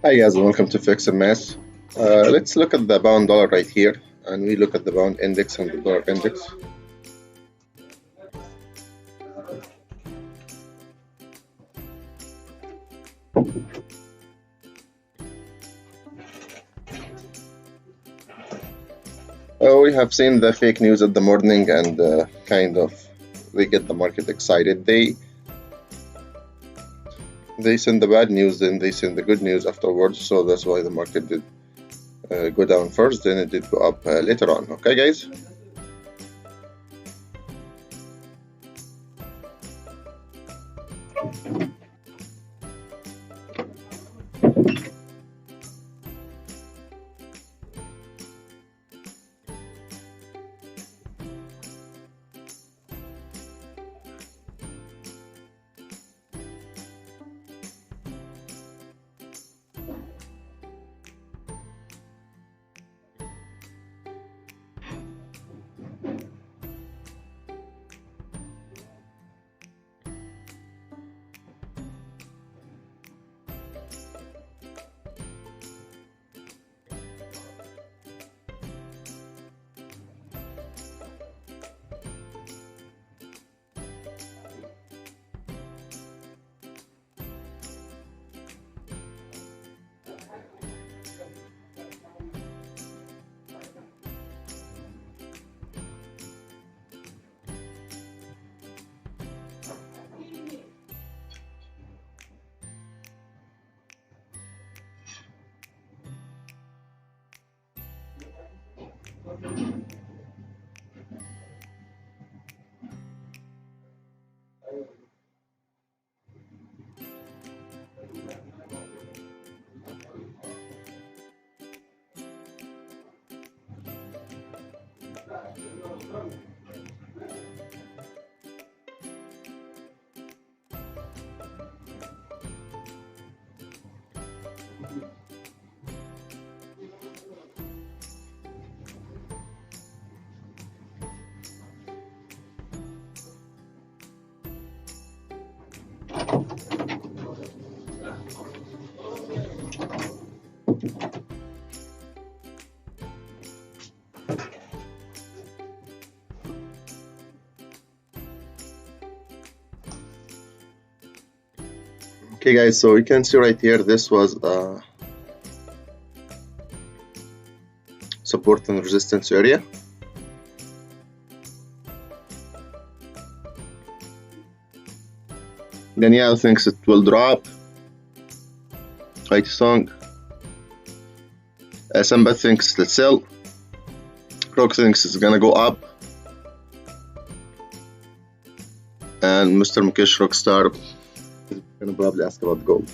Hi guys, and welcome to Fxmarketstrategyadmin. Let's look at the pound dollar right here, and we look at the pound index and the dollar index. We have seen the fake news at the morning, and they get the market excited. They send the bad news, then they send the good news afterwards. So that's why the market did go down first, then it did go up later on. Okay, guys. Okay guys, so you can see right here, this was support and resistance area. Danielle thinks it will drop. IT Song. Samba thinks let's sell. Rock thinks it's gonna go up. And Mr. Mukesh Rockstar is gonna probably ask about gold.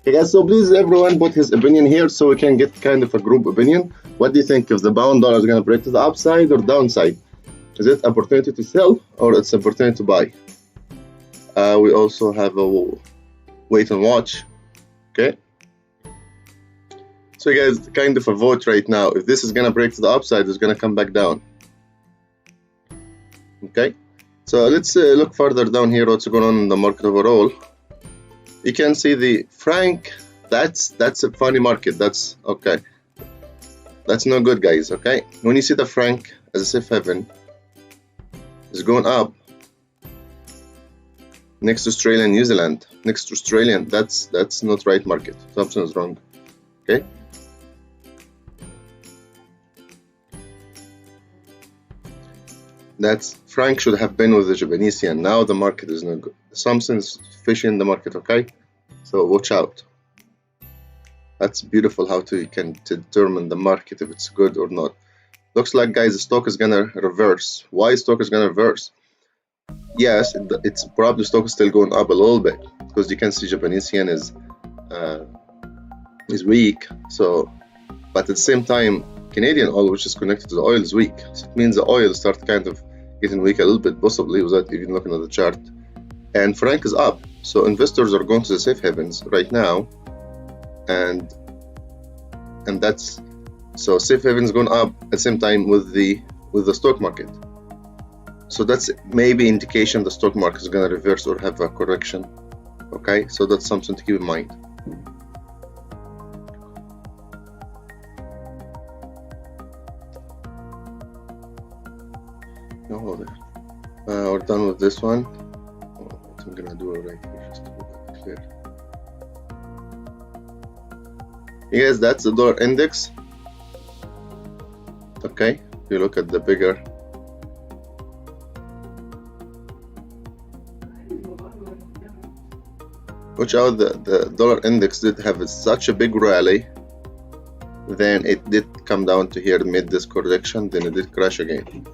Okay guys, so please everyone put his opinion here so we can get kind of a group opinion. What do you think, if the pound dollar is gonna break to the upside or downside? Is it opportunity to sell or it's opportunity to buy? We also have a wait and watch. Okay, so guys, kind of a vote right now. If this is gonna break to the upside, it's gonna come back down. Okay, so let's look further down here what's going on in the market overall. You can see the franc. That's a funny market. That's okay, that's no good guys. Okay, when you see the franc as a safe haven is going up next to Australia and New Zealand, next to Australian, that's not right market. Something is wrong. Okay, that's franc should have been with the Japanese yen. Now the market is not good. Something's fishy in the market. Okay, so watch out. That's beautiful how you can determine the market if it's good or not. Looks like guys, the stock is gonna reverse. Why stock is gonna reverse? Yes, it's probably stock is still going up a little bit because you can see Japanese yen is weak. So, but at the same time, Canadian oil, which is connected to the oil, is weak. So it means the oil start kind of getting weak a little bit, possibly without even looking at the chart. And franc is up, so investors are going to the safe havens right now, and that's so safe havens going up at the same time with the stock market. So that's maybe indication the stock market is going to reverse or have a correction. Okay, so that's something to keep in mind. We're done with this one. What I'm gonna do right here just to make it clear. Yes, that's the dollar index. Okay, if you look at the bigger. Watch out, the dollar index did have such a big rally, then it did come down to here mid this correction, then it did crash again.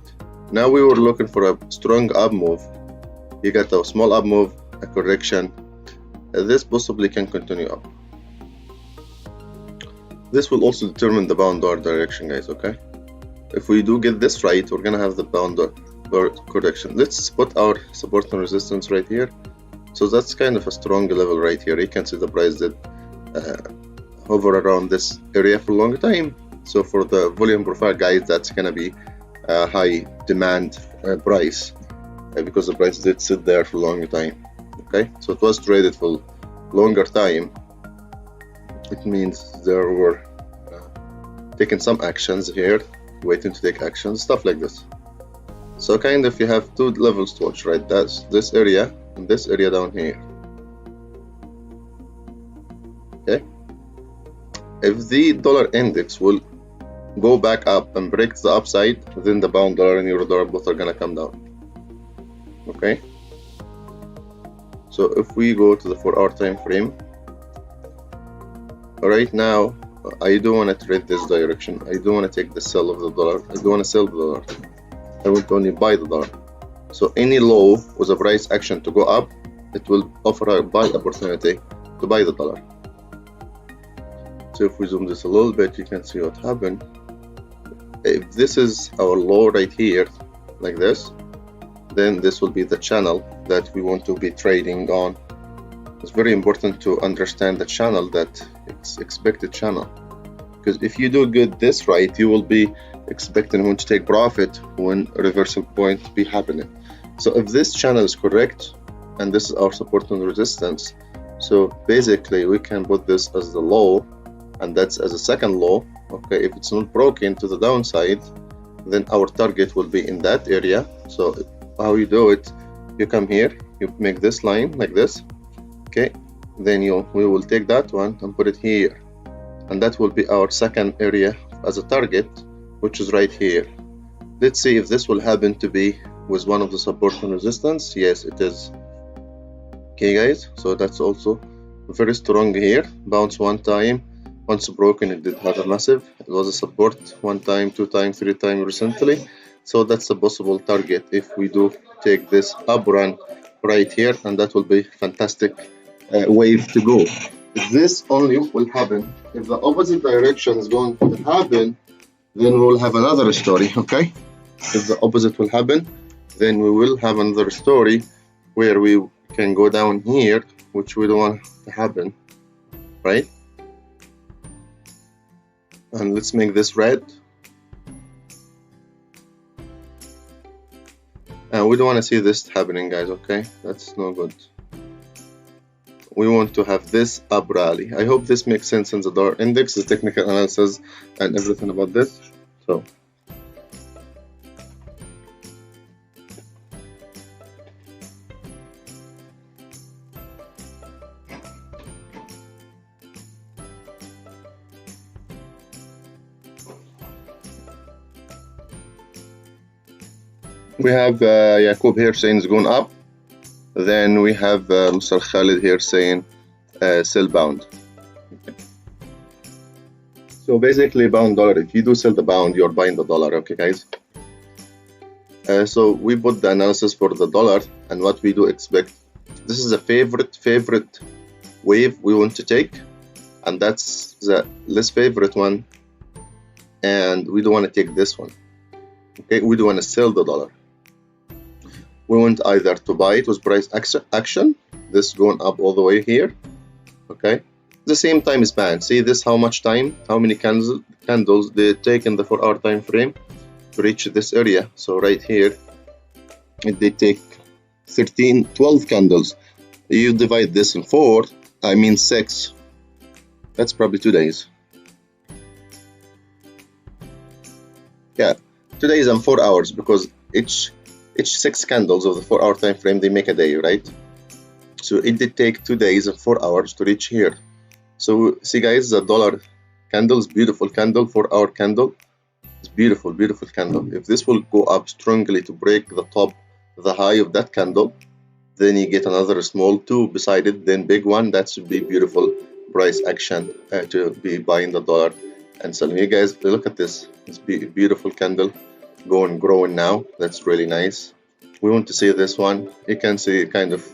Now we were looking for a strong up move. You got a small up move, a correction. This possibly can continue up. This will also determine the pound dollar direction, guys. Okay, if we do get this right, we're gonna have the pound dollar correction. Let's put our support and resistance right here. So that's kind of a strong level right here. You can see the price did hover around this area for a long time. So for the volume profile, guys, that's gonna be a high demand price because the price did sit there for a long time. Okay, so it was traded for longer time. It means there were taking some actions here, waiting to take actions, stuff like this. So kind of you have two levels to watch, right? That's this area and this area down here. Okay, if the dollar index will go back up and break the upside, then the pound dollar and euro dollar both are gonna come down. Okay, so if we go to the 4-hour time frame, right now I do want to trade this direction. I do want to take the sell of the dollar. I do want to sell the dollar. I want to only buy the dollar. So any low with a price action to go up, it will offer a buy opportunity to buy the dollar. So if we zoom this a little bit, you can see what happened. If this is our low right here, like this, then this will be the channel that we want to be trading on. It's very important to understand the channel, that it's expected channel, because if you do good this right, you will be expecting when to take profit when reversal point be happening. So if this channel is correct, and this is our support and resistance, so basically we can put this as the low, and that's as a second low. Okay, if it's not broken to the downside, then our target will be in that area. So how you do it, you come here, you make this line like this. Okay, then we will take that one and put it here, and that will be our second area as a target, which is right here. Let's see if this will happen to be with one of the support and resistance. Yes, it is. Okay guys, so that's also very strong here. Bounce one time, once broken it did have a massive, it was a support one time, two times, three times recently. So that's a possible target if we do take this up run right here, and that will be fantastic wave to go. This only will happen if the opposite direction is going to happen, then we will have another story. Okay, if the opposite will happen, then we will have another story where we can go down here, which we don't want to happen, right? And let's make this red. And we don't want to see this happening, guys. Okay, that's no good. We want to have this up rally. I hope this makes sense in the dollar index, the technical analysis and everything about this. So we have Yaqub here saying it's going up. Then we have Mr. Khalid here saying sell pound. Okay. So basically pound dollar, if you do sell the pound, you're buying the dollar. Okay guys, so we put the analysis for the dollar and what we do expect. This is a favorite wave we want to take, and that's the less favorite one, and we don't want to take this one. Okay, we don't want to sell the dollar. We want either to buy it with price action, this going up all the way here. Okay, the same time span. See this, how much time, how many candles they take in the 4-hour time frame to reach this area. So right here, they take 12 candles. You divide this in 4, I mean 6. That's probably 2 days. Yeah, 2 days and 4 hours, because each 6 candles of the 4-hour time frame, they make a day, right? So it did take 2 days and 4 hours to reach here. So see guys, the dollar candle is beautiful candle, 4-hour candle. It's beautiful, beautiful candle. If this will go up strongly to break the top, the high of that candle, then you get another small 2 beside it, then big one. That should be beautiful price action to be buying the dollar and selling. You guys, look at this. It's beautiful candle growing now. That's really nice. We want to see this one. You can see kind of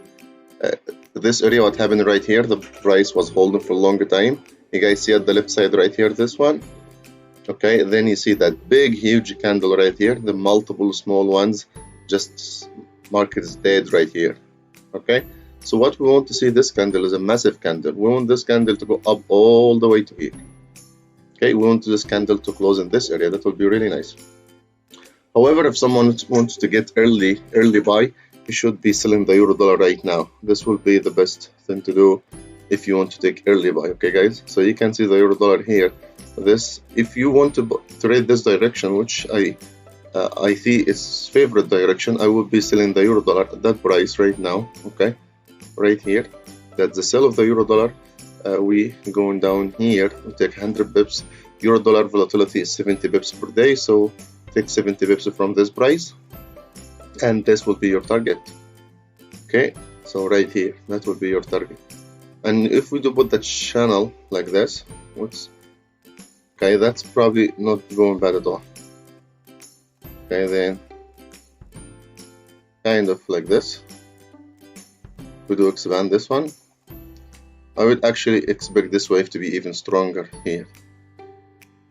this area, what happened right here. The price was holding for a longer time. You guys see at the left side right here, this one. Okay, then you see that big huge candle right here, the multiple small ones, just market is dead right here. Okay, so what we want to see, this candle is a massive candle. We want this candle to go up all the way to here. Okay, we want this candle to close in this area. That will be really nice. However, if someone wants to get early buy, you should be selling the euro dollar right now. This will be the best thing to do if you want to take early buy. Okay guys, so you can see the euro dollar here. This, if you want to trade this direction, which I see its favorite direction, I will be selling the euro dollar at that price right now. Okay, right here, that's the sell of the euro dollar. We going down here, we take 100 bips. Euro dollar volatility is 70 bips per day, so take 70 bips from this price, and this will be your target. Okay, so right here, that will be your target. And if we do put the channel like this, okay, that's probably not going bad at all. Okay, then kind of like this, we do expand this one. I would actually expect this wave to be even stronger here.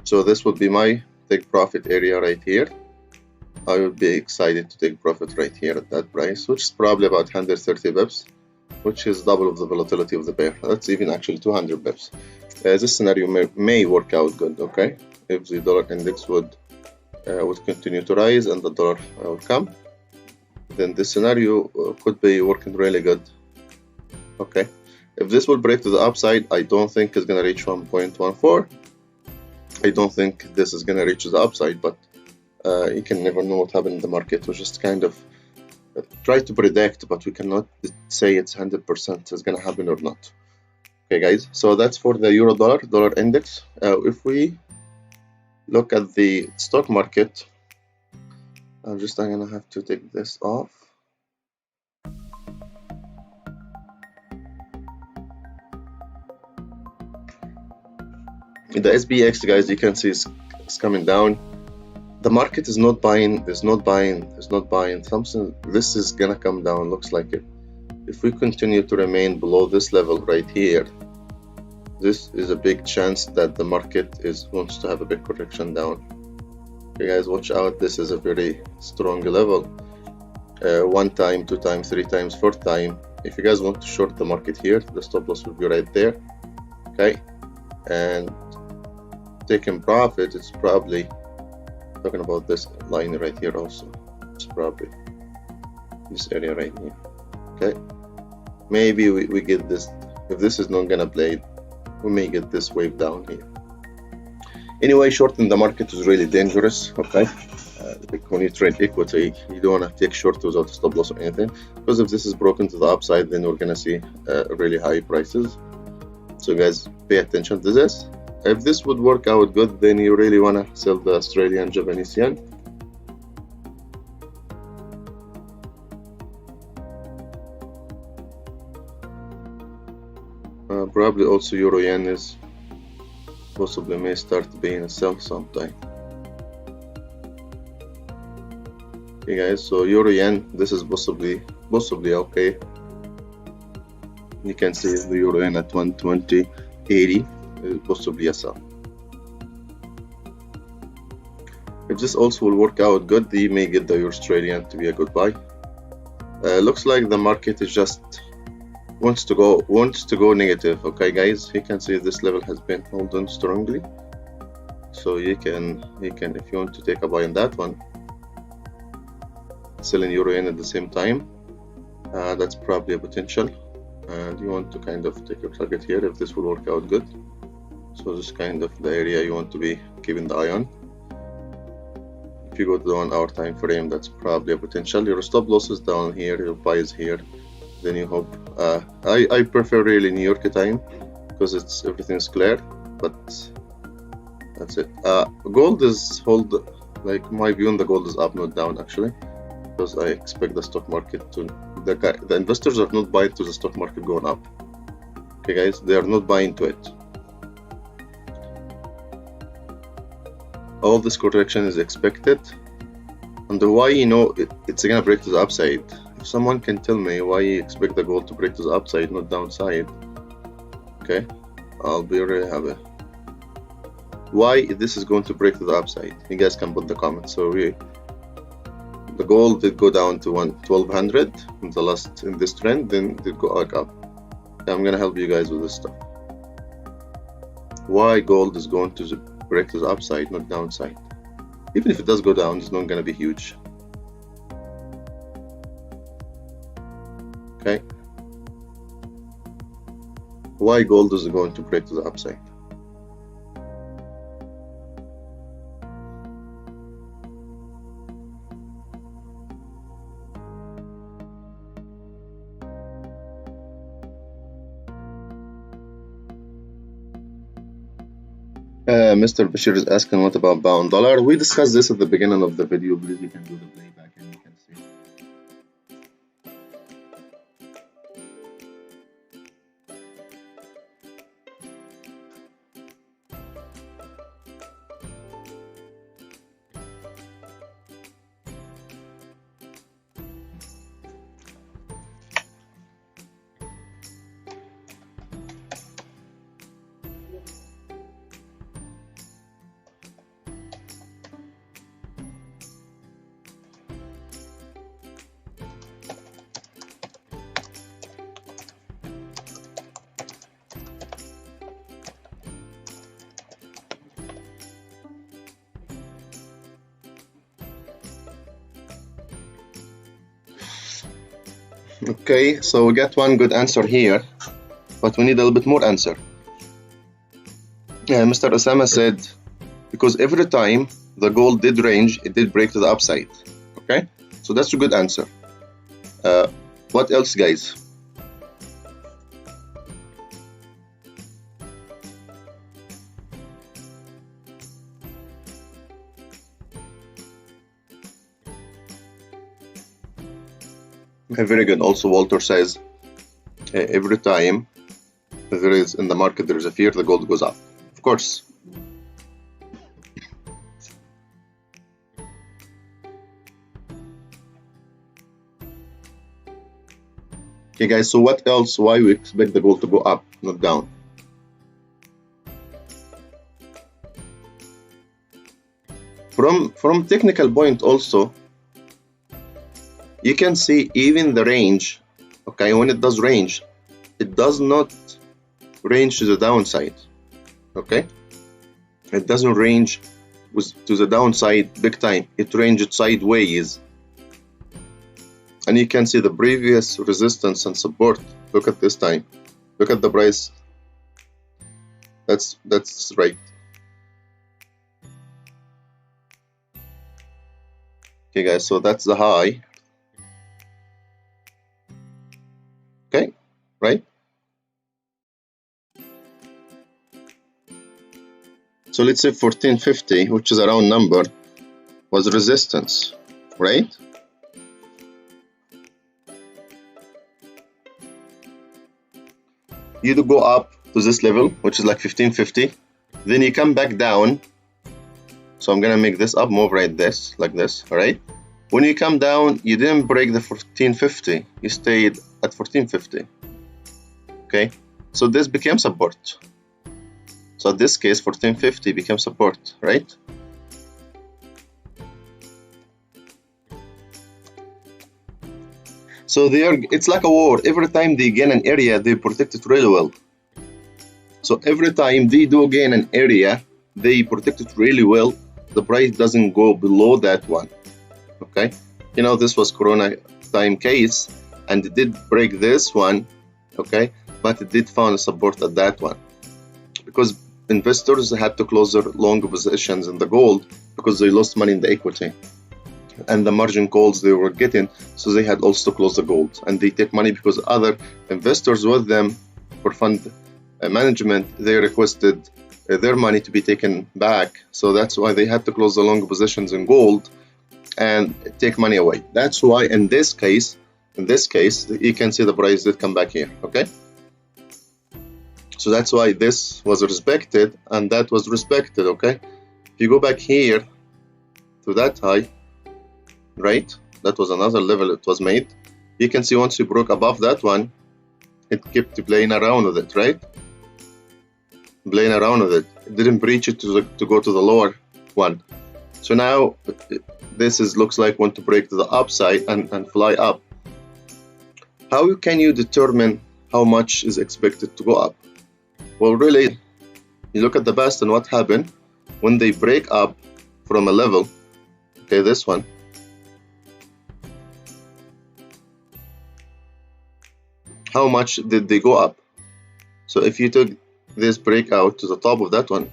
So this would be my take profit area right here. I would be excited to take profit right here at that price, which is probably about 130 bips, which is double of the volatility of the pair. That's even actually 200 bips. This scenario may work out good. Okay, if the dollar index would continue to rise and the dollar will come, then this scenario could be working really good. Okay, if this will break to the upside, I don't think it's gonna reach 1.14. I don't think this is gonna reach the upside, but you can never know what happened in the market. We just kind of try to predict, but we cannot say it's 100% is gonna happen or not. Okay guys, so that's for the euro dollar index. If we look at the stock market, I'm gonna have to take this off. The SPX, guys, you can see it's coming down. The market is not buying, something. This is gonna come down, looks like it. If we continue to remain below this level right here, this is a big chance that the market wants to have a big correction down. Okay guys, watch out. This is a very strong level. 1 time, 2 times, 3 times, 4 time. If you guys want to short the market here, the stop loss will be right there. Okay, and taking profit, it's probably talking about this line right here also. It's probably this area right here. Okay, maybe we get this. If this is not gonna play, we may get this wave down here. Anyway, shorting the market is really dangerous. Okay, like when you trade equity, you don't want to take short without a stop loss or anything, because if this is broken to the upside, then we're gonna see really high prices. So guys, pay attention to this. If this would work out good, then you really want to sell the Australian Japanese yen. Probably also Euro yen is possibly may start being a sell sometime. Okay guys, so Euro yen, this is possibly okay. You can see the Euro yen at 120.80. Possibly a sell. If this also will work out good, you may get the Australian to be a good buy. Looks like the market is just wants to go negative. Okay guys, you can see this level has been holding strongly, so you can if you want to take a buy in that one, selling euro yen at the same time. That's probably a potential, and you want to kind of take your target here if this will work out good. So this is kind of the area you want to be keeping the eye on. If you go to the 1 hour time frame, that's probably a potential. Your stop loss is down here, your buy is here, then you hope. I prefer really New York time because everything's clear, but that's it. Gold is like my view on the gold is up, not down actually, because I expect the stock market to the investors are not buying to the stock market going up. Okay guys, they are not buying to it. All this correction is expected, and why it's gonna break to the upside. If someone can tell me why you expect the gold to break to the upside, not downside, okay, I'll be really happy. Why this is going to break to the upside? You guys can put the comments. So the gold did go down to 1200 in this trend, then did go back up. I'm gonna help you guys with this stuff. Why gold is going to break to the upside, not downside? Even if it does go down, it's not gonna be huge. Okay. Why gold is going to break to the upside? Mr. Bashir is asking what about pound dollar. We discussed this at the beginning of the video. Please, you can do the playback and you can see. Okay, so we got one good answer here, but we need a little bit more answer. Mr. Osama said, because every time the gold did range, it did break to the upside. Okay, so that's a good answer. What else, guys? Very good. Also, Walter says every time there is in the market there is a fear, the gold goes up. Of course. Okay, guys. So what else? Why we expect the gold to go up, not down? From technical point also. You can see even the range, okay, when it does range, it does not range to the downside, okay? It doesn't range to the downside big time, it ranges sideways. And you can see the previous resistance and support. Look at this time, look at the price. That's right. Okay guys, so that's the high. Okay, right? So let's say 1450, which is a round number, was resistance, right? You do go up to this level, which is like 1550, then you come back down. So I'm gonna make this up, move right this, like this, all right? When you come down, you didn't break the 1450, you stayed at 1450. Okay, so this became support. So in this case, 1450 became support, right? So it's like a war. Every time they gain an area, they protect it really well. So every time they do gain an area, they protect it really well. The price doesn't go below that one. Okay, You know, this was Corona time case, and it did break this one, okay, but it did found support at that one, because investors had to close their long positions in the gold because they lost money in the equity and the margin calls they were getting, so they had also to close the gold, and they take money because other investors with them for fund management, they requested their money to be taken back, so that's why they had to close the long positions in gold and take money away. That's why in this case you can see the price did come back here, okay. So that's why this was respected and that was respected, okay. If you go back here to that high, right, that was another level it was made. You can see once you broke above that one, it kept playing around with it, right, playing around with it. It didn't breach it to go to the lower one. So now this looks like one to break to the upside and fly up. How can you determine how much is expected to go up? Well, really, you look at the past and what happened when they break up from a level, okay, this one, how much did they go up? So if you took this breakout to the top of that one,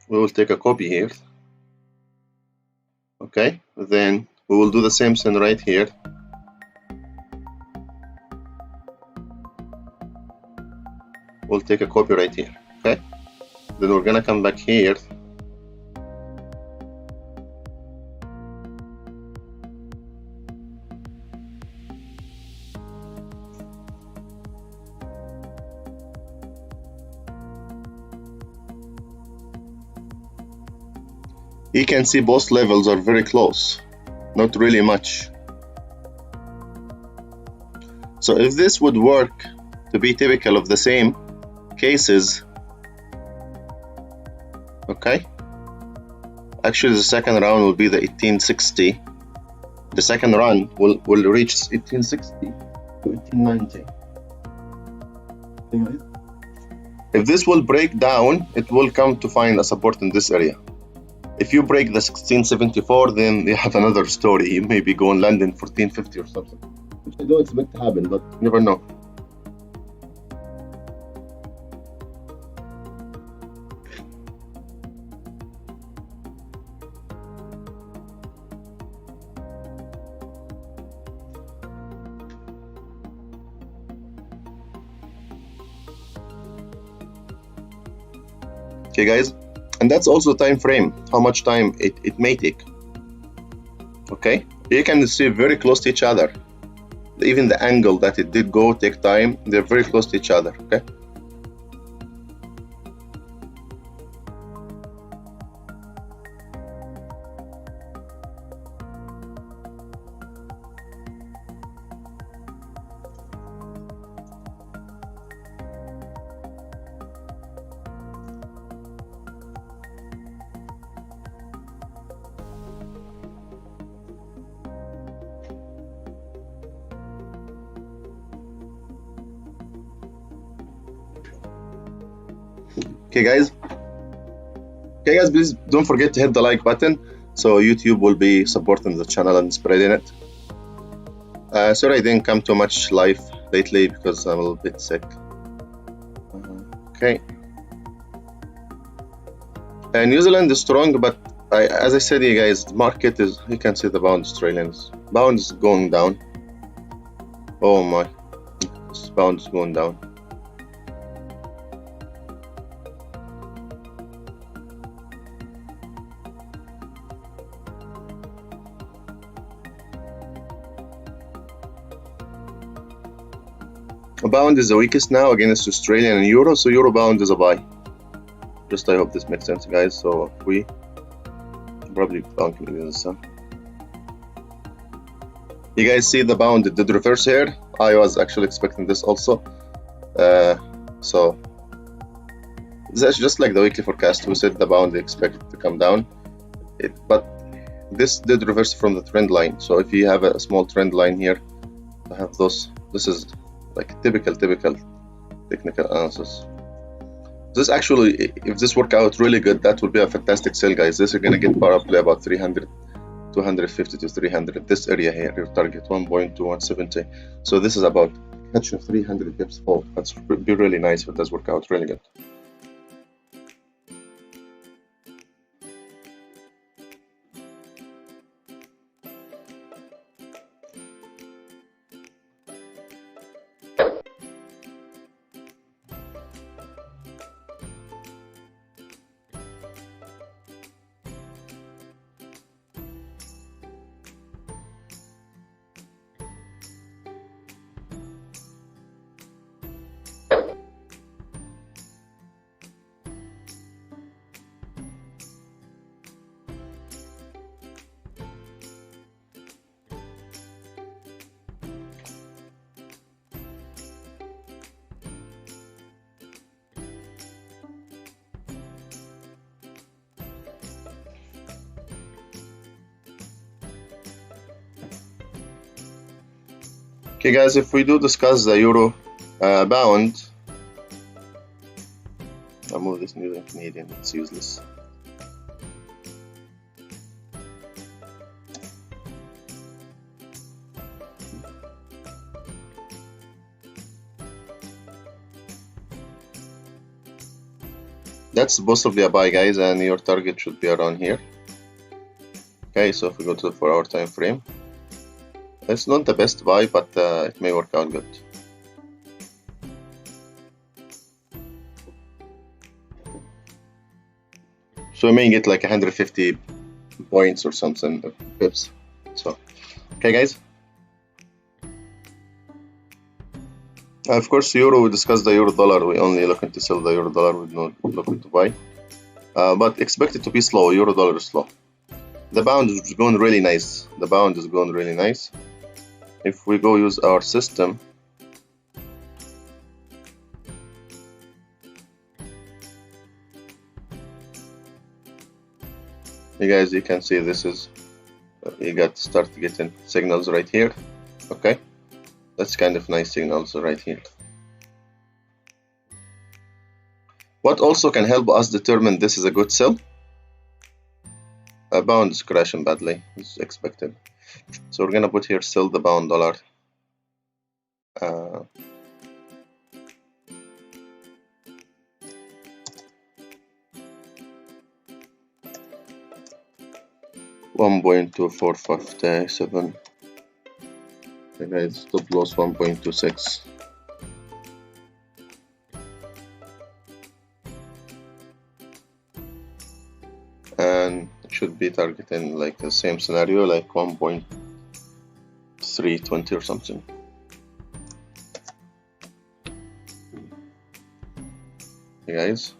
we will take a copy here, okay, then we will do the same thing right here. We'll take a copy right here, okay, then we're gonna come back here. You can see both levels are very close, not really much. So if this would work to be typical of the same cases, okay, actually the second round will be the 1860. The second run will reach 1860 to 1890. If this will break down, it will come to find a support in this area. If you break the 1674, then you have another story. You maybe go and land in 1450 or something, which I don't expect to happen, but you never know. Okay, guys. And that's also time frame, how much time it may take, okay. You can see very close to each other. Even the angle that it did go take time, they're very close to each other, okay. Okay guys, please don't forget to hit the like button so YouTube will be supporting the channel and spreading it. Sorry I didn't come too much live lately because I'm a little bit sick. Okay. New Zealand is strong, but as I said, you guys, the market is, you can see the pound Australians. Pound is going down. Oh my, this pound is going down. Pound is the weakest now against Australian and Euro, so Euro pound is a buy. Just I hope this makes sense, guys. So we probably pound can do this. You guys see the pound it did reverse here. I was actually expecting this also. So that's just like the weekly forecast. We said the pound expected to come down, but this did reverse from the trend line. So if you have a small trend line here, I have those. This is like typical technical analysis. This actually, if this work out really good, that will be a fantastic sell, guys. This is gonna get probably about 300, 250 to 300. This area here, your target 1.2170. So this is about catching 300 pips fall. That's be really nice if it does work out really good. Okay, guys, if we do discuss the euro bound, I'll move this New Zealand Canadian, it's useless. That's possibly a buy, guys, and your target should be around here. Okay, so if we go to the 4-hour time frame, it's not the best buy, but it may work out good. So we may get like 150 points or something, pips. So, okay, guys. Of course, euro, we discussed the euro dollar. We only looking to sell the euro dollar, we're not looking to buy. But expect it to be slow. Euro dollar is slow. The bound is going really nice. The bound is going really nice. If we go use our system, you guys, you can see this is, you got to start getting signals right here. Okay, that's kind of nice signals right here. What also can help us determine this is a good sell? A bound is crashing badly, as expected. So we're gonna put here sell the bound dollar. $1.2457. Okay, guys, stop loss 1.26. And it should be targeting like the same scenario, like 1.320 or something. Okay, guys.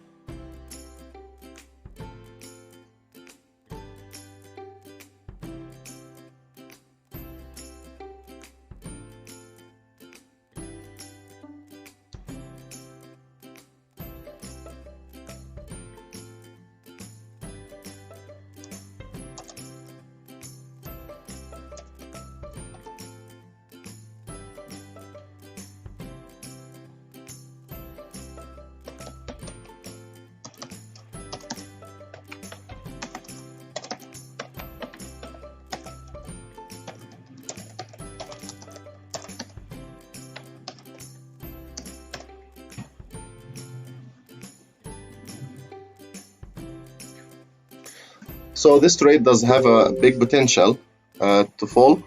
So this trade does have a big potential to fall.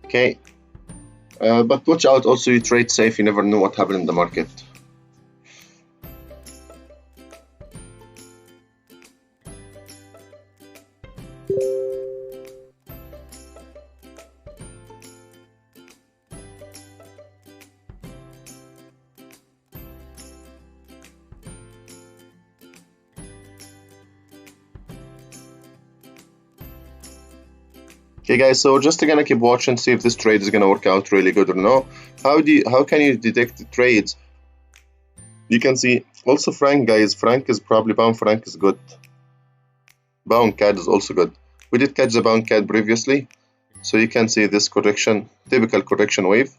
Okay, but watch out also, you trade safe, you never know what happened in the market. Okay, guys, so just gonna keep watching, see if this trade is gonna work out really good or no. How can you detect the trades? You can see also Frank, guys. Frank is probably bound. Frank is good. Bound CAD is also good. We did catch the bound cat previously, so you can see this correction, typical correction wave.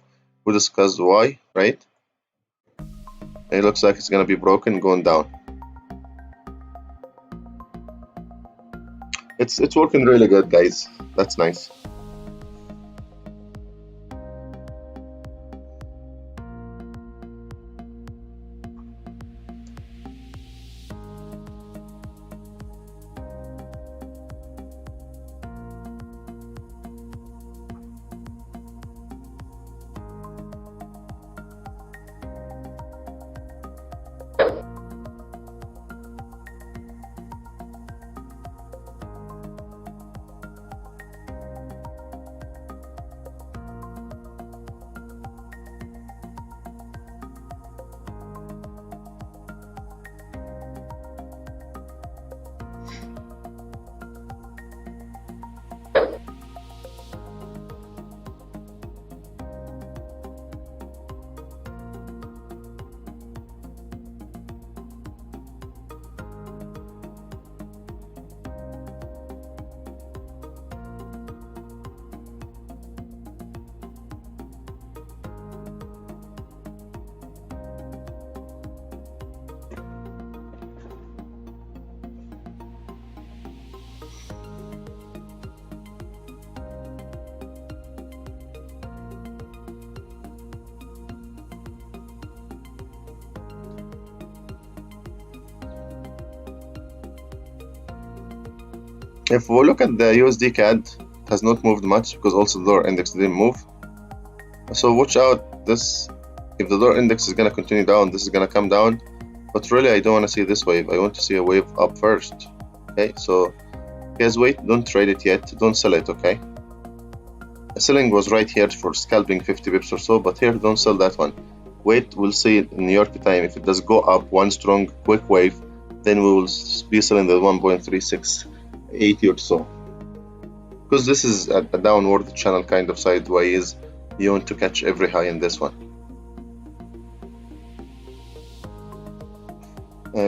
We discussed why, right? It looks like it's gonna be broken, going down. It's working really good, guys. That's nice. If we look at the USD CAD, it has not moved much because also the dollar index didn't move. So watch out this. If the dollar index is gonna continue down, this is gonna come down. But really, I don't want to see this wave. I want to see a wave up first. Okay, so guys, wait, don't trade it yet. Don't sell it. Okay. Selling was right here for scalping 50 pips or so, but here don't sell that one. Wait, we'll see in New York time. If it does go up one strong quick wave, then we will be selling the 1.3680 or so. Because this is a downward channel kind of sideways, you want to catch every high in this one.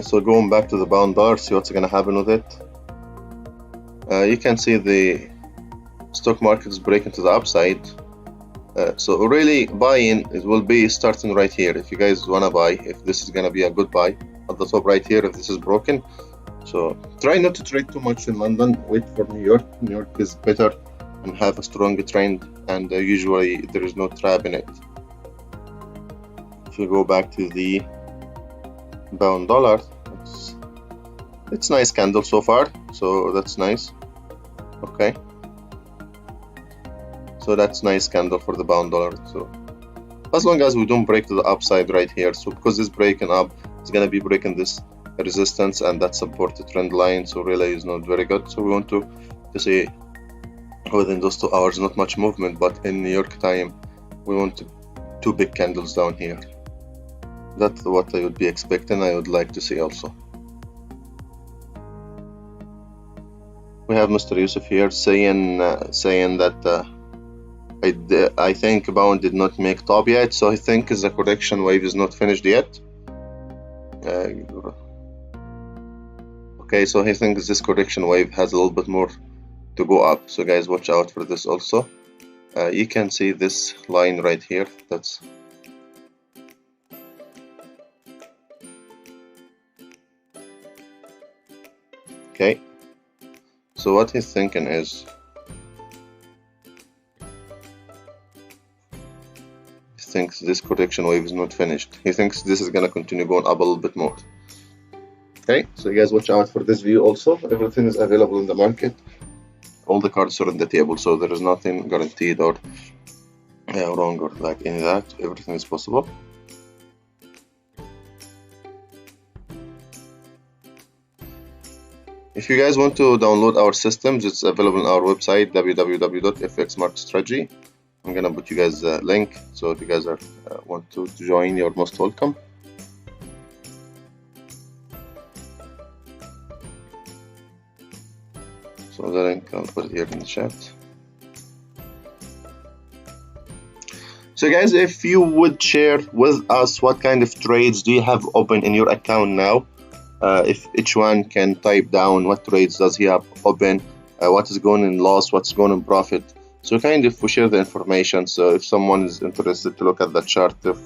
So going back to the bound dollar, see what's gonna happen with it. You can see the stock market is breaking to the upside. So really buying, it will be starting right here. If you guys wanna buy, if this is gonna be a good buy at the top right here, if this is broken. So try not to trade too much in London. Wait for New York. New York is better and have a stronger trend, and usually there is no trap in it. If you go back to the bound dollar, it's nice candle so far, so that's nice. Okay, so that's nice candle for the bound dollar. So as long as we don't break to the upside right here, so because it's breaking up, it's gonna be breaking this resistance and that supported trend line, so really is not very good. So we want to see within those 2 hours not much movement, but in New York time we want 2 big candles down here. That's what I would be expecting. I would like to see also. We have Mr. Yusuf here saying that I think bound did not make top yet, so I think the correction wave is not finished yet. Okay, so I think this correction wave has a little bit more to go up, so guys, watch out for this also. You can see this line right here. That's okay. So what he's thinking is, he thinks this correction wave is not finished. He thinks this is gonna continue going up a little bit more. Okay, so you guys watch out for this view also. Everything is available in the market. All the cards are on the table, so there is nothing guaranteed or wrong or like any of that. Everything is possible. If you guys want to download our systems, it's available on our website, www.Fxmarketstrategy. I'm gonna put you guys a link, so if you guys are want to join, you're most welcome. So the link, I'll put it here in the chat. So guys, if you would share with us what kind of trades do you have open in your account now, if each one can type down what trades does he have open, what is going in loss, what's going in profit. So kind of we share the information. So if someone is interested to look at the chart of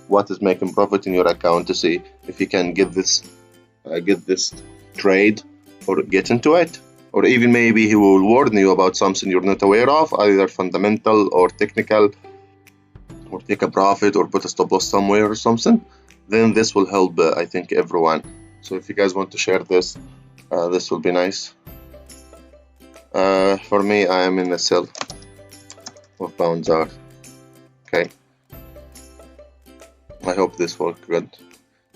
what is making profit in your account, to see if you can get this trade or get into it, or even maybe he will warn you about something you're not aware of, either fundamental or technical, or take a profit or put a stop loss somewhere or something, then this will help I think everyone. So if you guys want to share this, this will be nice. For me, I am in a sell of pounds are okay. I hope this worked good.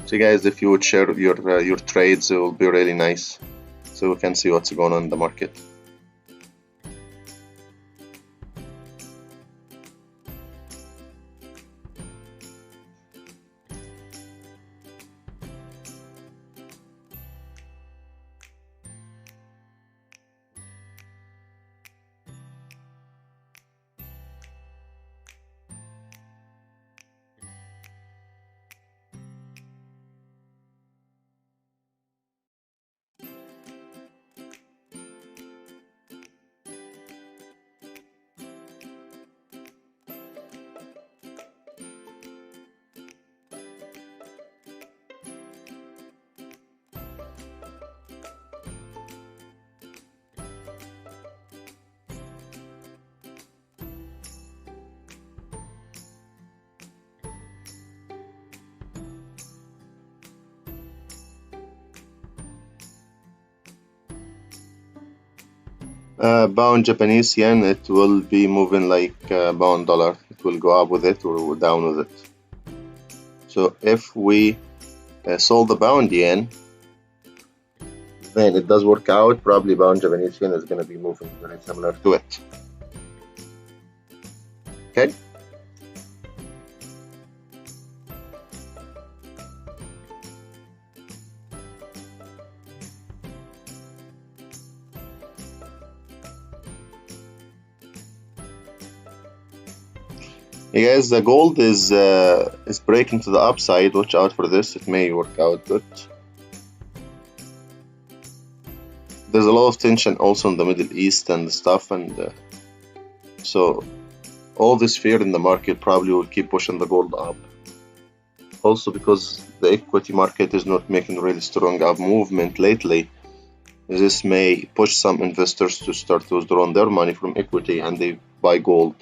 So guys, if you would share your trades, it will be really nice, so we can see what's going on in the market. Pound Japanese yen, it will be moving like pound dollar. It will go up with it or down with it. So if we sold the pound yen, then it does work out. Probably pound Japanese yen is going to be moving very similar to it. Okay. Hey guys, the gold is breaking to the upside. Watch out for this. It may work out good. There's a lot of tension also in the Middle East and stuff, and so all this fear in the market probably will keep pushing the gold up. Also because the equity market is not making really strong up movement lately, this may push some investors to start withdrawing their money from equity and they buy gold.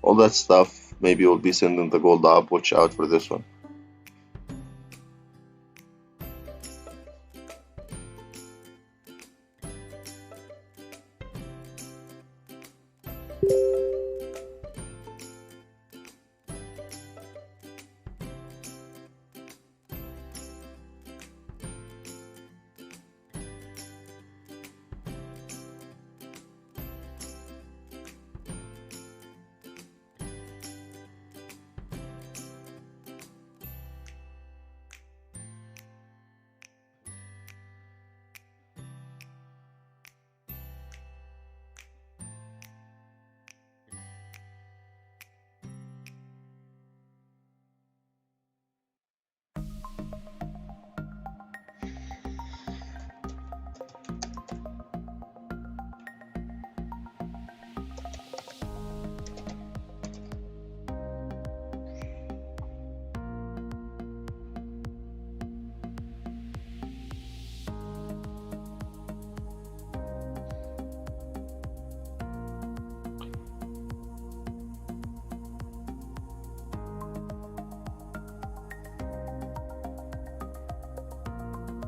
All that stuff maybe will be sending the gold up. Watch out for this one.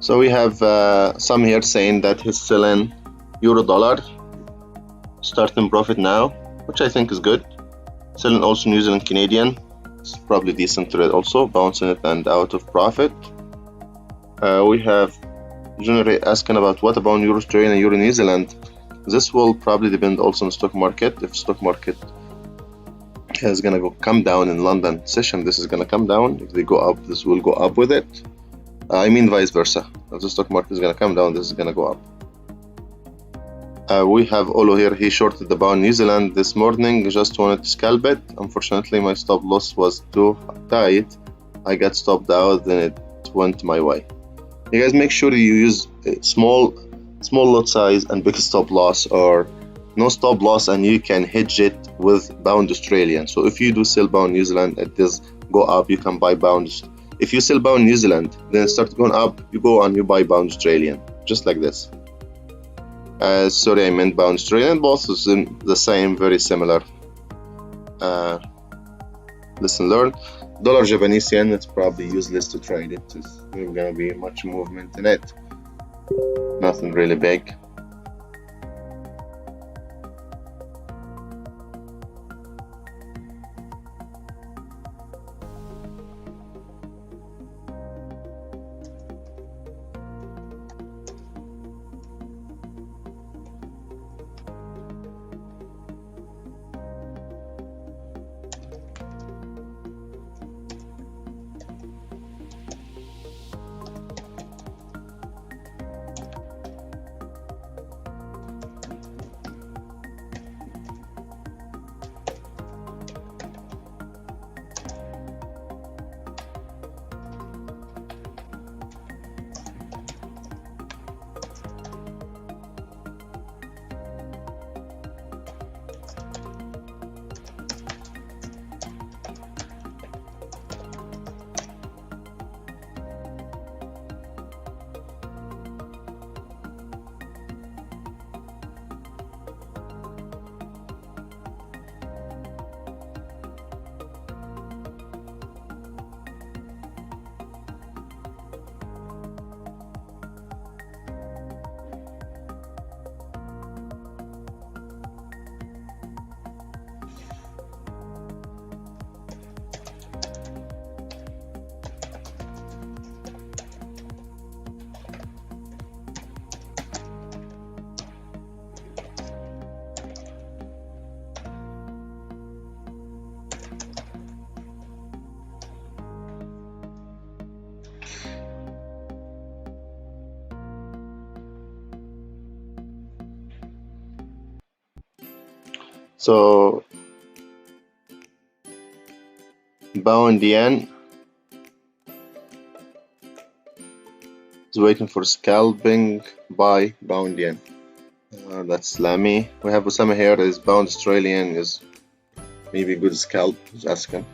So we have some here saying that he's selling euro dollar, starting profit now, which I think is good. Selling also New Zealand Canadian, it's probably decent trade also, bouncing it and out of profit. We have generally asking about what about Euro Australia and Euro New Zealand. This will probably depend also on the stock market. If stock market is gonna come down in London session, this is gonna come down. If they go up, this will go up with it. I mean vice versa. If the stock market is gonna come down, this is gonna go up. We have Olo here. He shorted the pound New Zealand this morning. Just wanted to scalp it. Unfortunately, my stop loss was too tight. I got stopped out, then it went my way. You guys make sure you use small small lot size and big stop loss, or no stop loss and you can hedge it with pound Australian. So if you do sell pound New Zealand, it does go up, you can buy pound. If you sell pound New Zealand, then it starts going up, you go and you buy pound Australian, just like this. Sorry, I meant pound Australian. Both is the same, very similar. Listen, learn. Dollar Japanese yen, it's probably useless to trade it. There's not gonna be much movement in it. Nothing really big. So pound yen is waiting for scalping by pound yen. That's Lamy. We have Osama here. Is pound Australian is maybe good scalp? Just asking.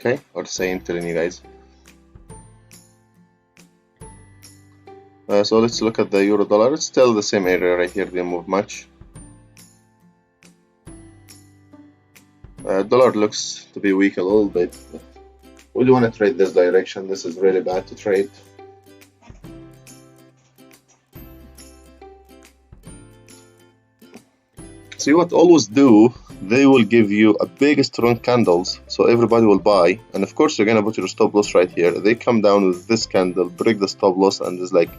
Okay, or saying, telling you guys. So let's look at the euro dollar. It's still the same area right here. Didn't move much. Dollar looks to be weak a little bit. We don't want to trade this direction. This is really bad to trade. See what always do, they will give you a big strong candles, so everybody will buy, and of course you're gonna put your stop loss right here. They come down with this candle, break the stop loss, and it's like,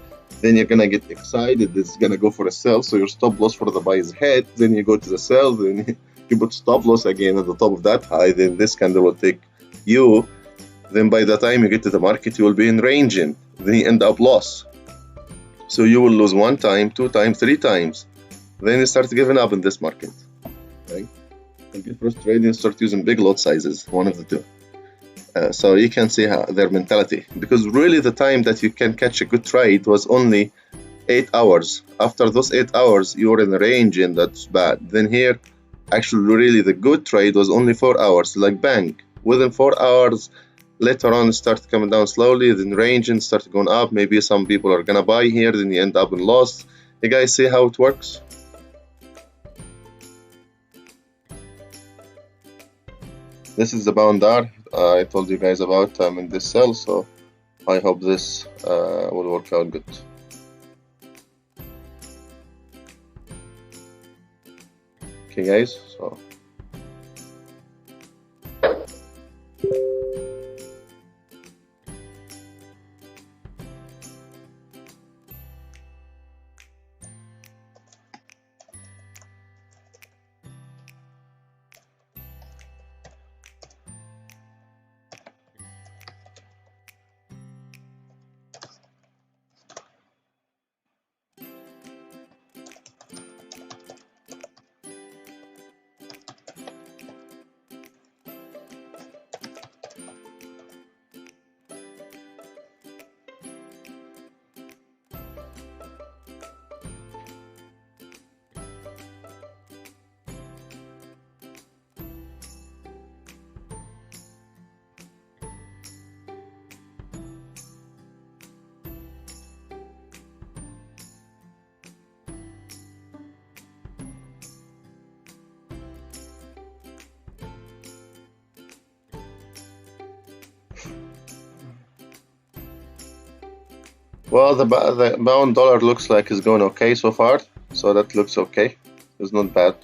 then you're gonna get excited, it's gonna go for a sell, so your stop loss for the buy is hit, then you go to the sell, then you put stop loss again at the top of that high, then this candle will take you, then by the time you get to the market you will be in ranging, then you end up loss. So you will lose 1 time, 2 times, 3 times. Then you start giving up in this market, right? You get frustrated and start using big lot sizes, one of the two. So you can see how their mentality, because really the time that you can catch a good trade was only 8 hours. After those 8 hours, you're in a range and that's bad. Then here, actually really the good trade was only 4 hours, like bang. Within 4 hours, later on start coming down slowly, then range and start going up. Maybe some people are gonna buy here, then you end up in loss. You guys see how it works? This is the pound R I told you guys about. I'm in this cell, so I hope this will work out good. Okay guys, so Well, the pound dollar looks like it's going okay so far, so that looks okay. It's not bad.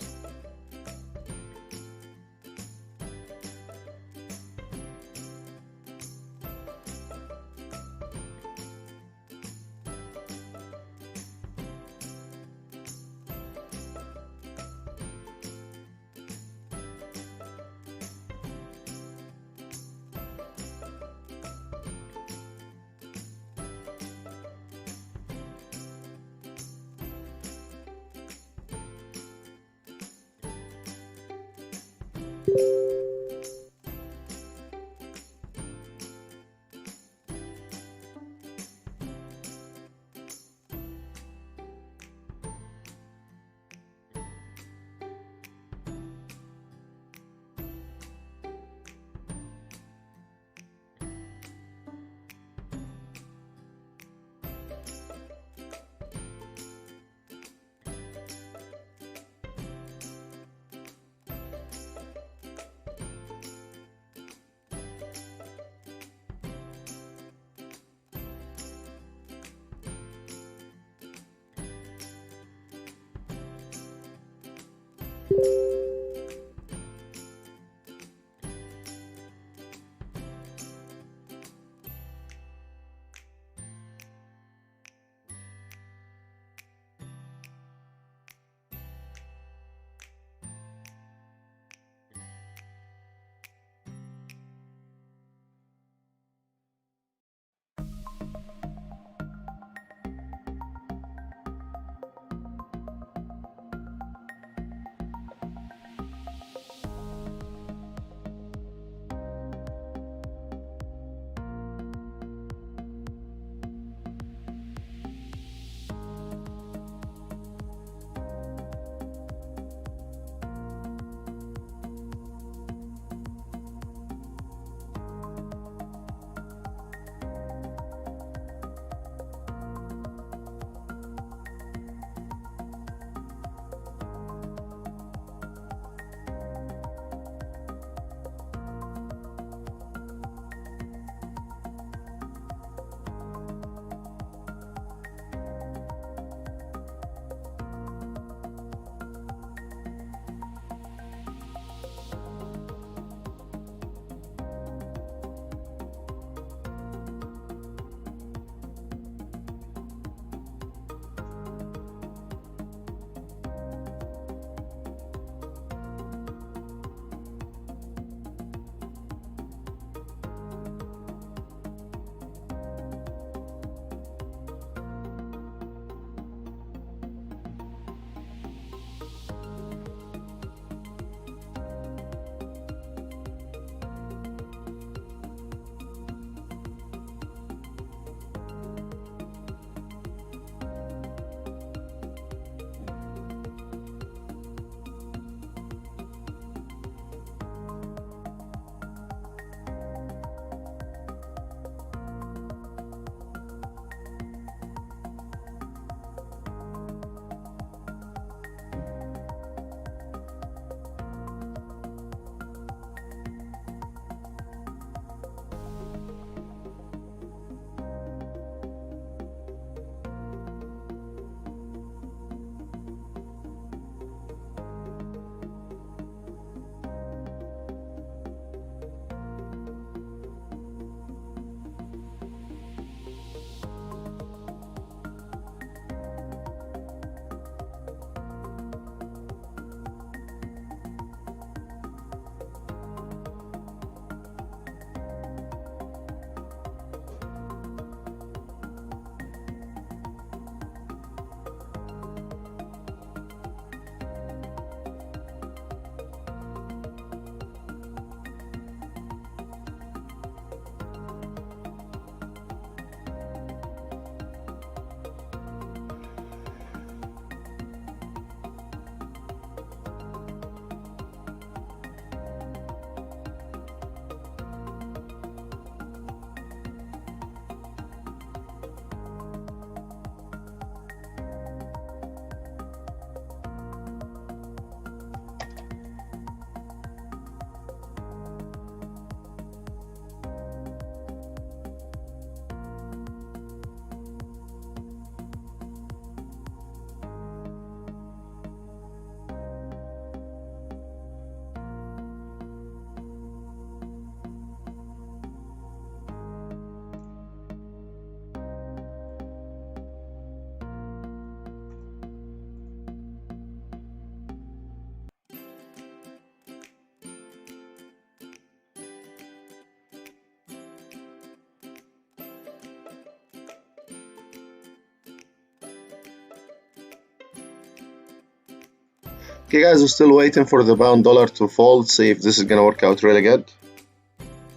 Okay guys, we're still waiting for the pound dollar to fall, see if this is gonna work out really good.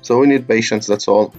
So we need patience, that's all.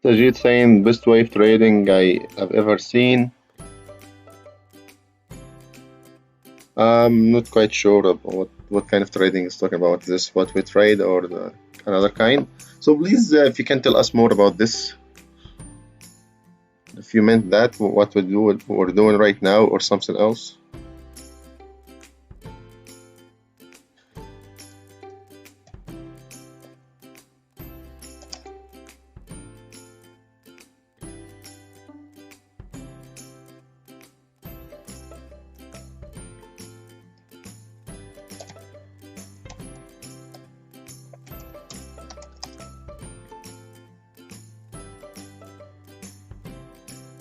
Tajid saying best wave trading I have ever seen. I'm not quite sure about what kind of trading is talking about. Is this what we trade or another kind? So please, if you can tell us more about this. If you meant that, what we're doing right now or something else.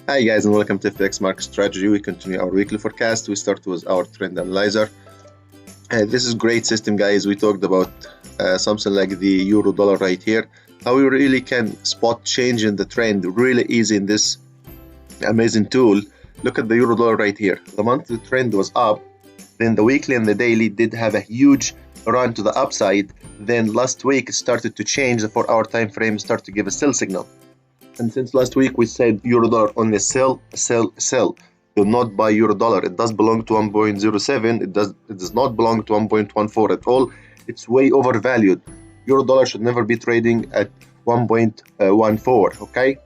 Hi guys and welcome to Fxmarketstrategy. We continue our weekly forecast. We start with our trend analyzer. This is great system guys. We talked about something like the euro dollar right here. How we really can spot change in the trend really easy in this amazing tool. Look at the euro dollar right here. The monthly trend was up, then the weekly and the daily did have a huge run to the upside. Then last week it started to change. The 4-hour time frame started to give a sell signal. And since last week we said euro dollar only sell. Do not buy euro dollar. It does belong to 1.07. It does not belong to 1.14 at all. It's way overvalued. Euro dollar should never be trading at 1.14. Okay.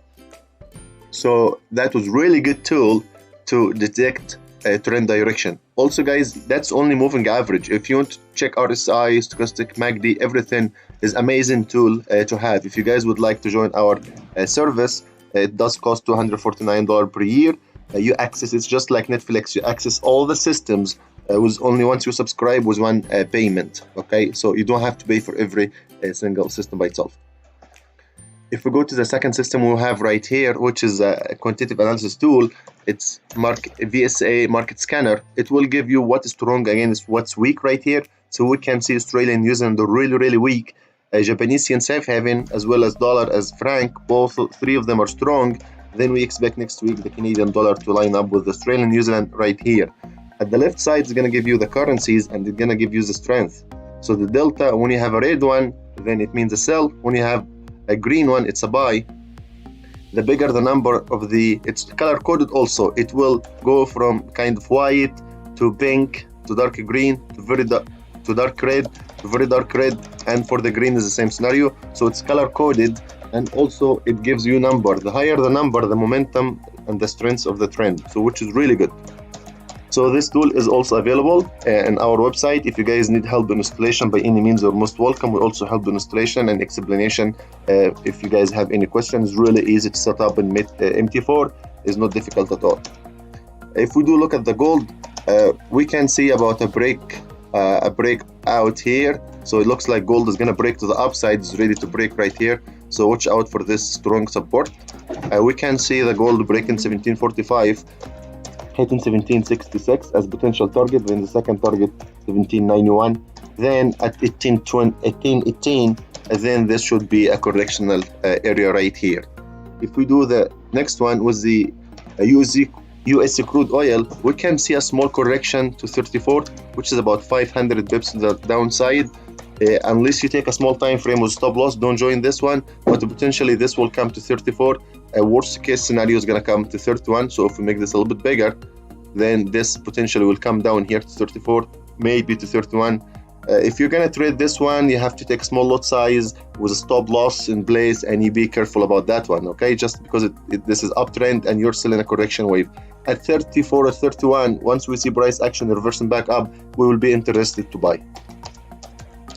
So that was really good tool to detect a trend direction. Also guys, that's only moving average. If you want to check RSI, stochastic, MACD, everything is amazing tool to have. If you guys would like to join our service, it does cost $249 per year. You access, it's just like Netflix, you access all the systems with only once you subscribe with one payment. Okay, so you don't have to pay for every single system by itself. If we go to the second system we have right here, which is a quantitative analysis tool, it's VSA market scanner. It will give you what is strong against what's weak right here. So we can see Australia and New Zealand are really weak. Japanese yen safe haven as well as dollar as franc, both three of them are strong. Then we expect next week the Canadian dollar to line up with Australia and New Zealand right here. At the left side is going to give you the currencies and it's going to give you the strength. So the delta, when you have a red one, then it means a sell. When you have a green one, it's a buy. the bigger the number of the, it's color coded also, it will go from kind of white to pink to dark green to dark red to very dark red, and for the green is the same scenario. So it's color coded, and also it gives you number. The higher the number, the momentum and the strength of the trend, so which is really good. So this tool is also available in our website. If you guys need help in installation, by any means, you're most welcome. We also help in installation and explanation. If you guys have any questions, really easy to set up in MT4. It's not difficult at all. If we do look at the gold, we can see about a break out here. So it looks like gold is going to break to the upside. It's ready to break right here. So watch out for this strong support. We can see the gold breaking 1745. Hitting 1766 as potential target, then the second target 1791, then at 1818, then this should be a correctional area right here. If we do the next one with the USD crude oil, we can see a small correction to 34, which is about 500 bips to the downside. Unless you take a small time frame with stop loss, don't join this one, but potentially this will come to 34. A worst case scenario is going to come to 31. So if we make this a little bit bigger, then this potentially will come down here to 34, maybe to 31. If you're going to trade this one, you have to take a small lot size with a stop loss in place, and you be careful about that one, okay? Just because this is uptrend and you're still in a correction wave. At 34 or 31, once we see price action reversing back up, we will be interested to buy.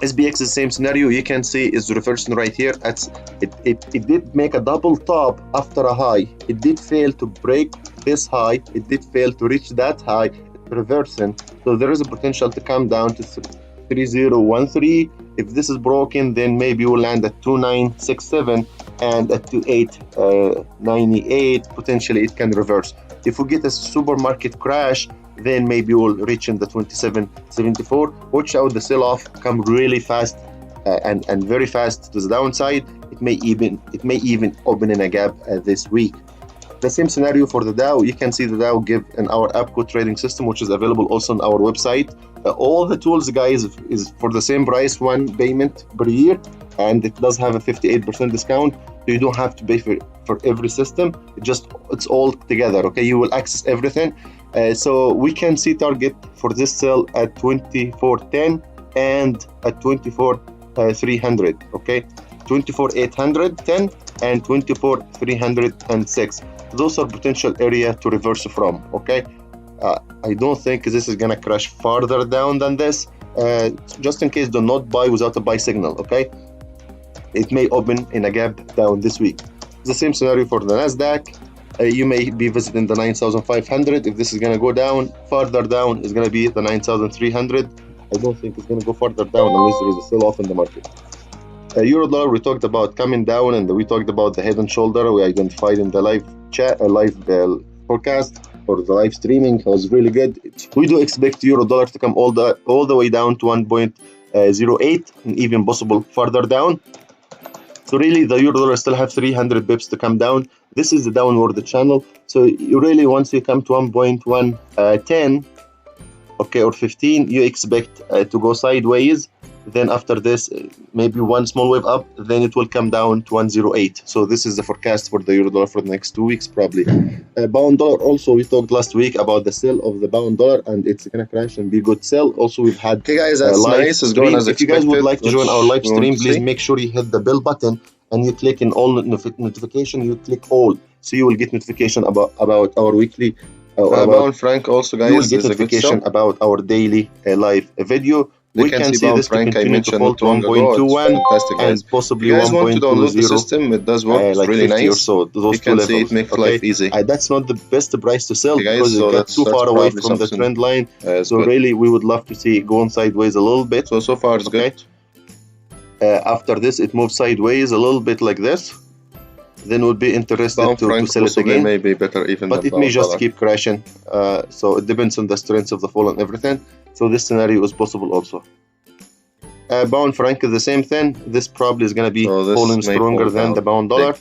SPX is the same scenario. You can see it's reversing right here. It did make a double top after a high. It did fail to break this high. It did fail to reach that high. It's reversing. So there is a potential to come down to 3013. If this is broken, then maybe we'll land at 2967 and at 2898. Potentially it can reverse. If we get a supermarket crash, then maybe we'll reach in the 2774. Watch out, the sell-off come really fast and very fast to the downside. It may even open in a gap this week. The same scenario for the Dow. You can see the Dow give in our AppCode trading system, which is available also on our website. All the tools, guys, is for the same price, one payment per year, and it does have a 58% discount. So you don't have to pay for every system. It's all together, okay? You will access everything. So we can see target for this sell at 2410 and at 24300, okay? 24810 and 24306. Those are potential area to reverse from, okay? I don't think this is gonna crash farther down than this. Just in case, do not buy without a buy signal, okay? It may open in a gap down this week. The same scenario for the Nasdaq. You may be visiting the 9,500. If this is going to go down, farther down is going to be the 9,300. I don't think it's going to go farther down unless there is a sell-off in the market. Euro dollar, we talked about coming down, and we talked about the head and shoulder. We identified in the live chat, live forecast or the live streaming. It was really good. We do expect euro dollar to come all the way down to 1.08 and even possible farther down. So really, the euro dollar still have 300 bips to come down. This is the downward channel. So you really, once you come to 1.110, okay, or 15, you expect to go sideways. Then after this, maybe one small wave up, then it will come down to 108. So this is the forecast for the euro dollar for the next 2 weeks probably. Pound dollar also, we talked last week about the sell of the pound dollar, and it's gonna crash and be good sell. Also, we've had okay guys, that's nice. It's going as expected. If you guys would like to join our live stream, please make sure you hit the bell button and you click in all notification. You click all, so you will get notification about our weekly. Pound franc also, guys, you will get notification about our daily live video. We can see this franc I mentioned to 1.21 and possibly 1.20. If you guys want to download the system, it does work. It's like really nice. So those you can see it makes life easy. That's not the best price to sell, guys, because it gets too far away from the trend line. So good. Really, we would love to see it going sideways a little bit. So far it's good. After this, it moves sideways a little bit like this. Then we'll be interested to sell it again. Maybe better even, but it may just keep crashing. So it depends on the strength of the fall and everything. So this scenario is possible also. Pound franc is the same thing. This probably is going to be falling stronger than the pound dollar.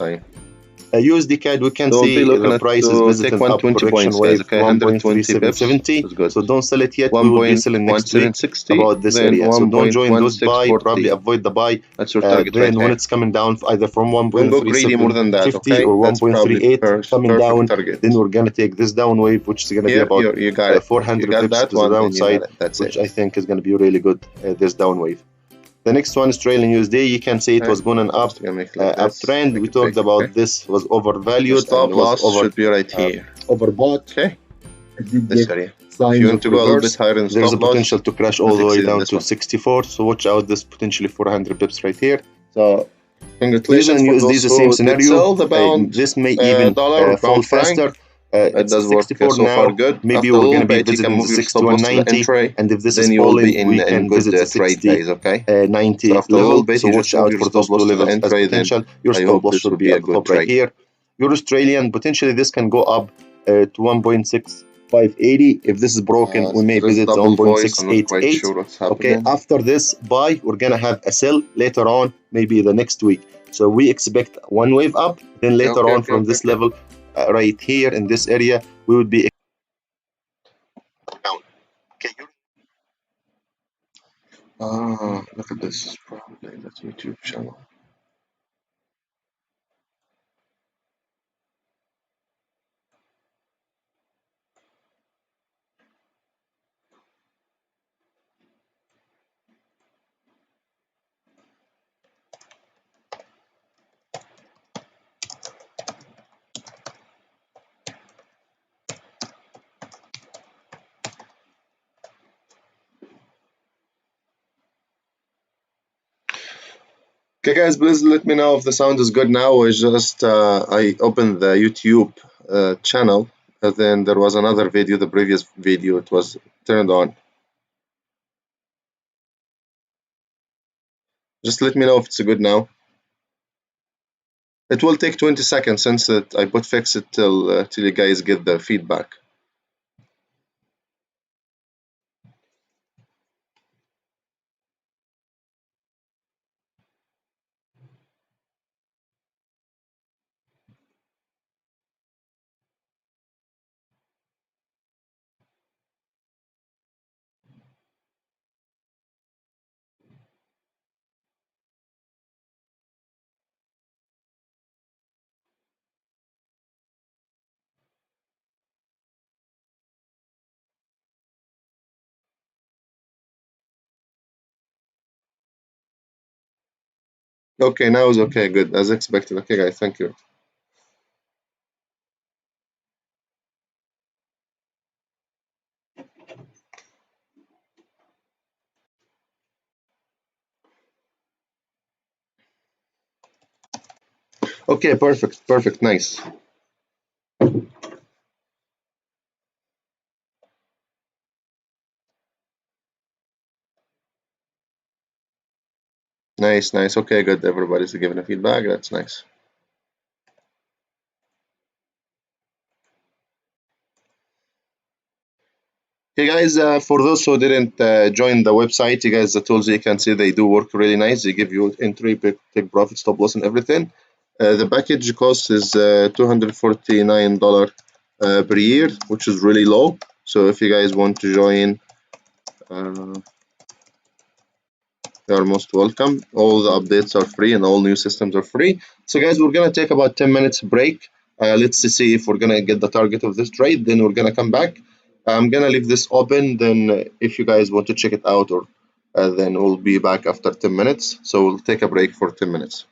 USD CAD, we can So we'll be see looking the at price is to take visiting up 120 correction points, guys. wave Okay, 120 pips. 1.3770. That's good. So don't sell it yet. We will be selling next week 1.1760, about this then area. So don't join those buy. 1.1640. Probably avoid the buy. That's your target Then right when here. it's coming down either from Don't go greedy more than that, 1.3750 okay? or That's probably 1.38 coming perfect down, target. then we're gonna take this down wave, which is gonna be Here, about you got it. 400 You got pips that to the one, then you got downside, it. That's which it. I think is gonna be really good. This down wave. The next one is Australian USD. You can see it was going up uptrend. We talked about this was overvalued stop and was loss should be right here. Overbought. Okay. This area. If you want to go a little bit higher in there's a stop potential loss, to crash all the way down to one. 64. So watch out. This potentially 400 pips right here. So congratulations for USD is the same scenario. This may even fall faster. It's does work 64 so now. far good. Maybe After we're a going to be bit, you can visiting move the your 60 stop to loss to the 190, entry, and if this then is you will be falling, we in can good visit the trade 60, days, okay? 90 So after a level. little bit, So you watch just move out your for those stop loss two to the levels as entry, then potential. Your I stop hope loss this should will be be a at the good top right trade. here. Your Australian, potentially this can go up to 1.6580. If this is broken, we may visit the double voice. I'm not 1.688. quite sure what's happening. Okay, after this buy, we're gonna have a sell later on, maybe the next week. So we expect one wave up, then later on from this level right here in this area, we would be down. Okay. Look at this. Probably that's YouTube channel. Okay, guys, please let me know if the sound is good now. It's just I opened the YouTube channel, and then there was another video, the previous video, it was turned on. Just let me know if it's good now. It will take 20 seconds since I put fix it till you guys get the feedback. Okay, now it's okay, good, as expected. Okay, guys, thank you. Okay, perfect, nice. Nice. Okay, good. Everybody's giving a feedback. That's nice. Hey guys, for those who didn't join the website, you guys, the tools you can see they do work really nice. They give you entry, take profit, stop loss, and everything. The package cost is $249 per year, which is really low. So if you guys want to join, you are most welcome. All the updates are free and all new systems are free. So guys, we're gonna take about 10 minutes break. Let's see if we're gonna get the target of this trade. Then we're gonna come back. I'm gonna leave this open. Then if you guys want to check it out, or then we'll be back after 10 minutes. So we'll take a break for 10 minutes.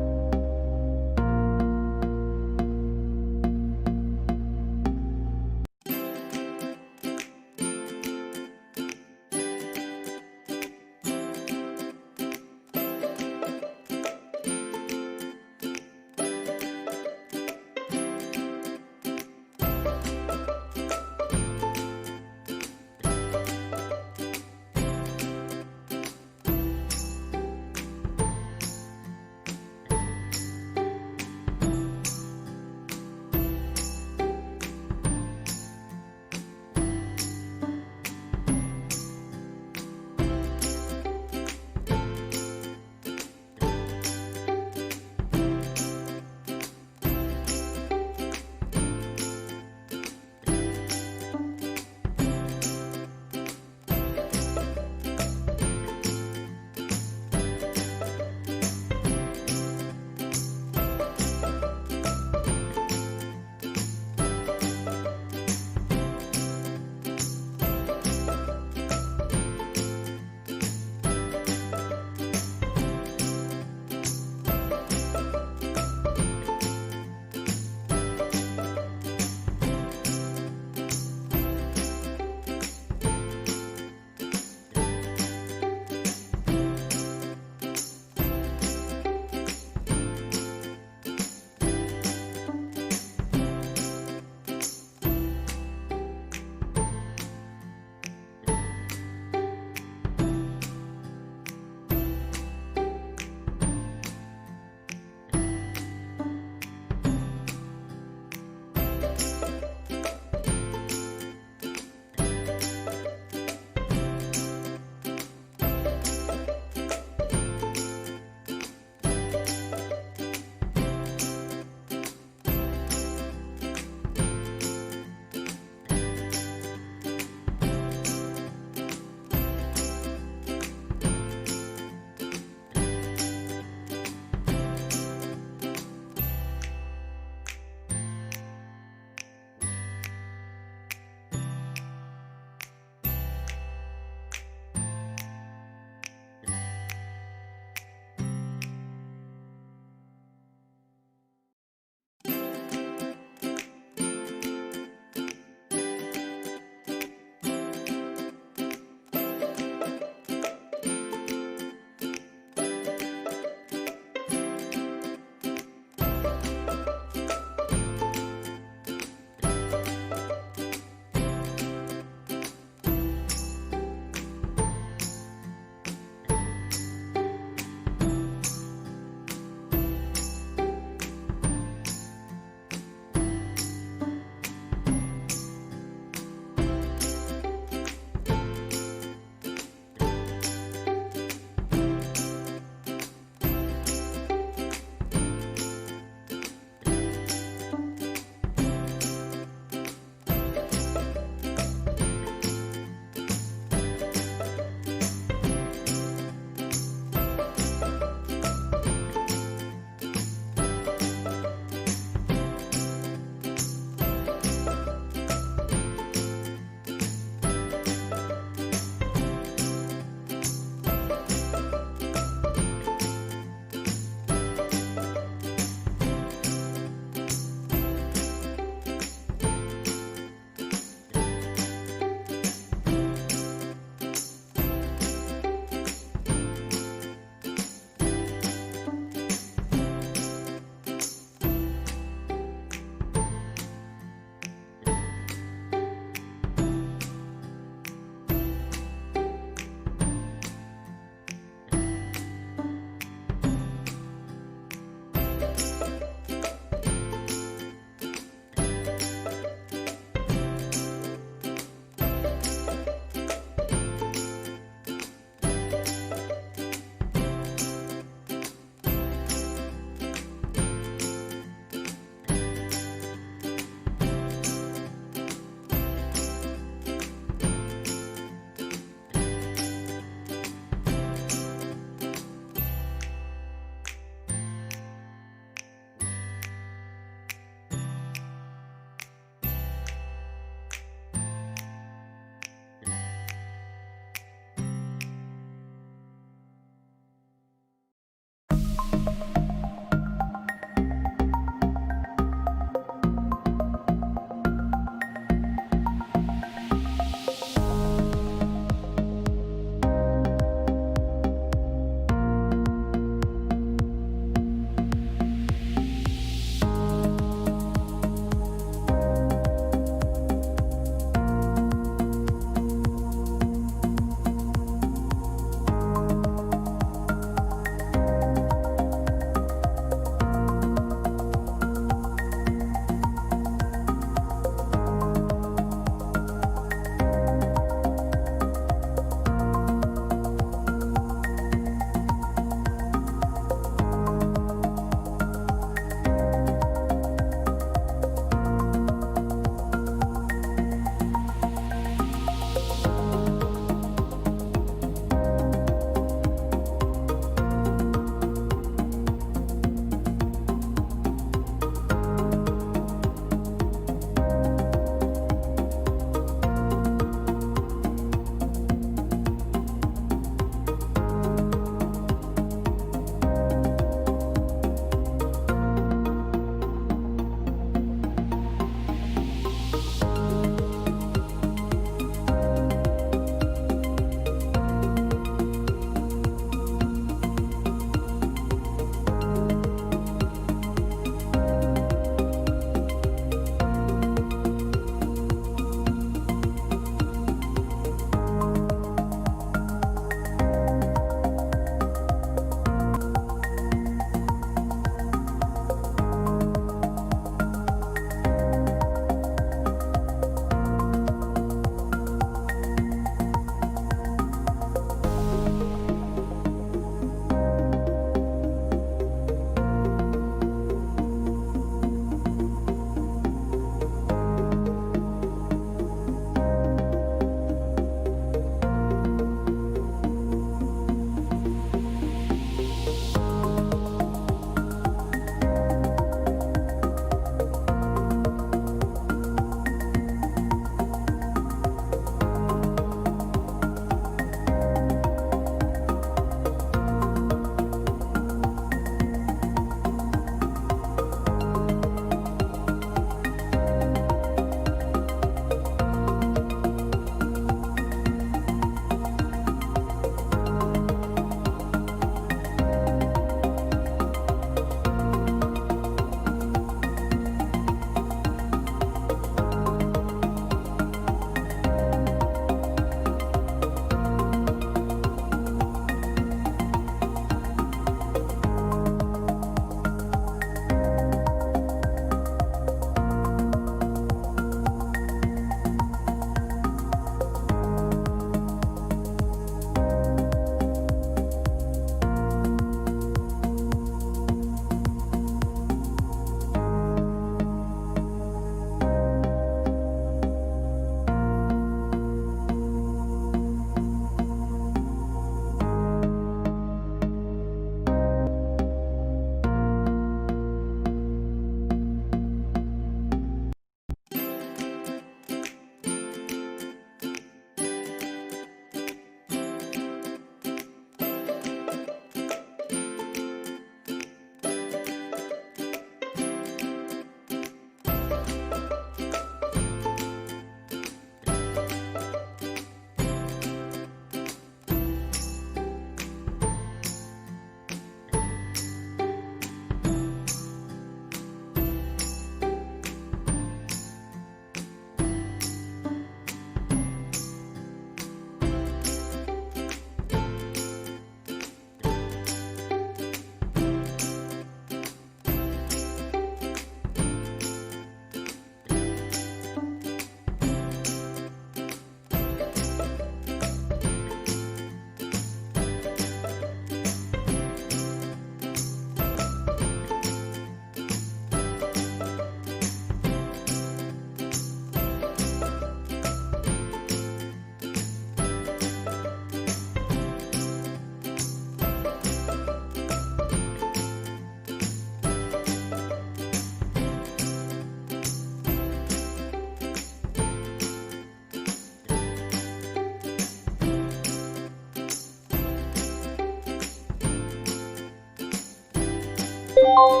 you